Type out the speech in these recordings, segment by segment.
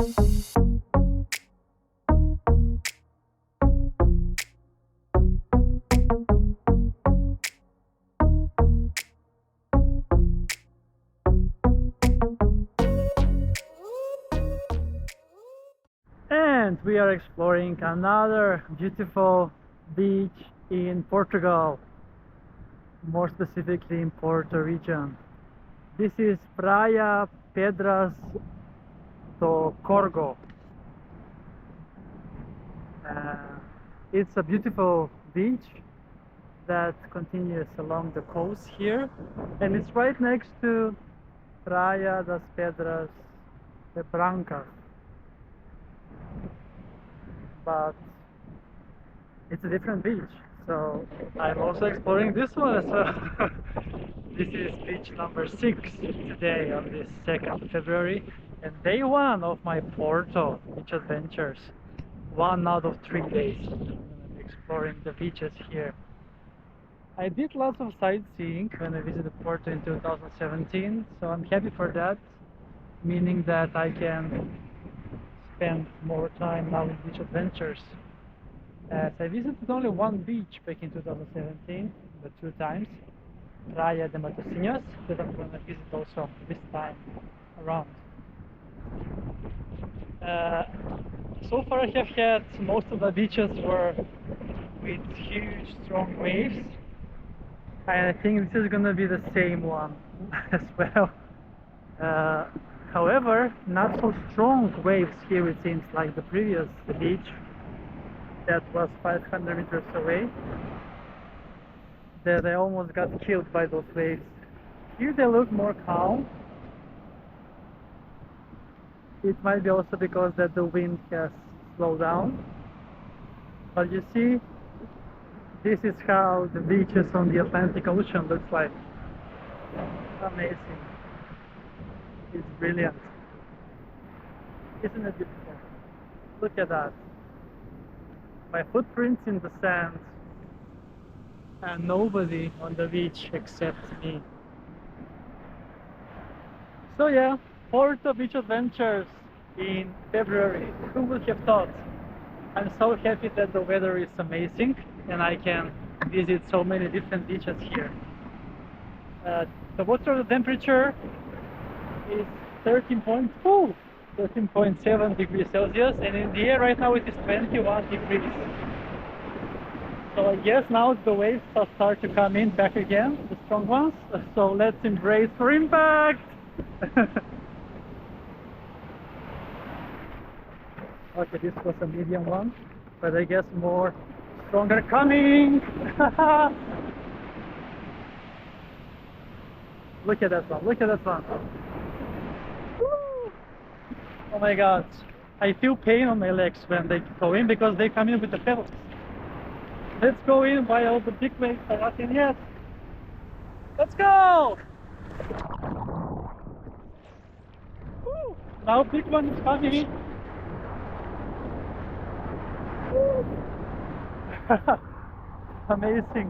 And we are exploring another beautiful beach in Portugal, more specifically in Porto region. This is Praia, Pedras do Corgo. It's a beautiful beach that continues along the coast here, and it's right next to Praia das Pedras Brancas. But it's a different beach, so I'm also exploring this one as well. This is beach number 6 today on this 2nd of February, and day 1 of my Porto beach adventures. 1 out of 3 days I'm gonna be exploring the beaches here. I did lots of sightseeing when I visited Porto in 2017, so I'm happy for that, meaning that I can spend more time now in beach adventures. As I visited only one beach back in 2017, but 2 times, Praia de Matosinhos, that I'm going to visit also this time around. So far I have had most of the beaches were with huge strong waves, and I think this is going to be the same one as well. However, not so strong waves here, it seems, like the previous beach that was 500 meters away, that I almost got killed by those waves. Here they look more calm. It might be also because that the wind has slowed down. But you see, this is how the beaches on the Atlantic Ocean looks like. Amazing. It's brilliant. Isn't it beautiful? Look at that. My footprints in the sand, and nobody on the beach except me. So yeah, Porto beach adventures in February. Who would have thought? I'm so happy that the weather is amazing and I can visit so many different beaches here. The water temperature is 13.7 degrees Celsius, and in the air right now it is 21 degrees. So I guess now the waves will start to come in back again, the strong ones. So let's embrace for impact! Okay, this was a medium one, but I guess more stronger coming! Look at that one, look at that one. Woo! Oh my god, I feel pain on my legs when they go in because they come in with the pedals. Let's go in while all the big waves are not in yet. Let's go! Woo! Now big one is coming. Amazing.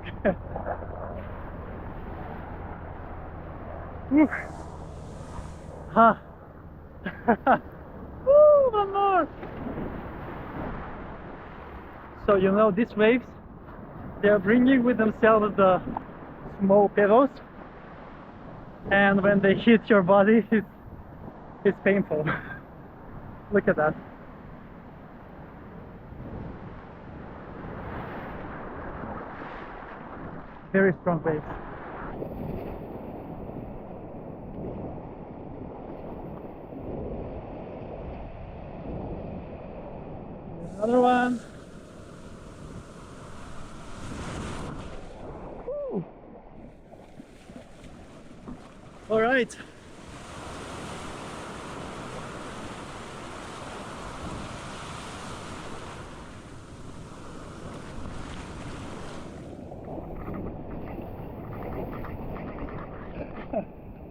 Ha! Woo, one more! So you know these waves, they are bringing with themselves the small pebbles, and when they hit your body, it's painful. Look at that. Very strong waves. Another one. Woo. All right.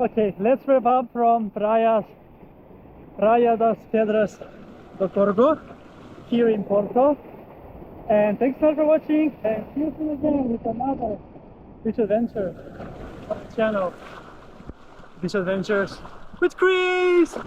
Okay, let's wrap up from Praia das Pedras do Corgo here in Porto. And thanks a lot for watching, and see you soon again with another beach adventure on the channel. Beach Adventures with Chris!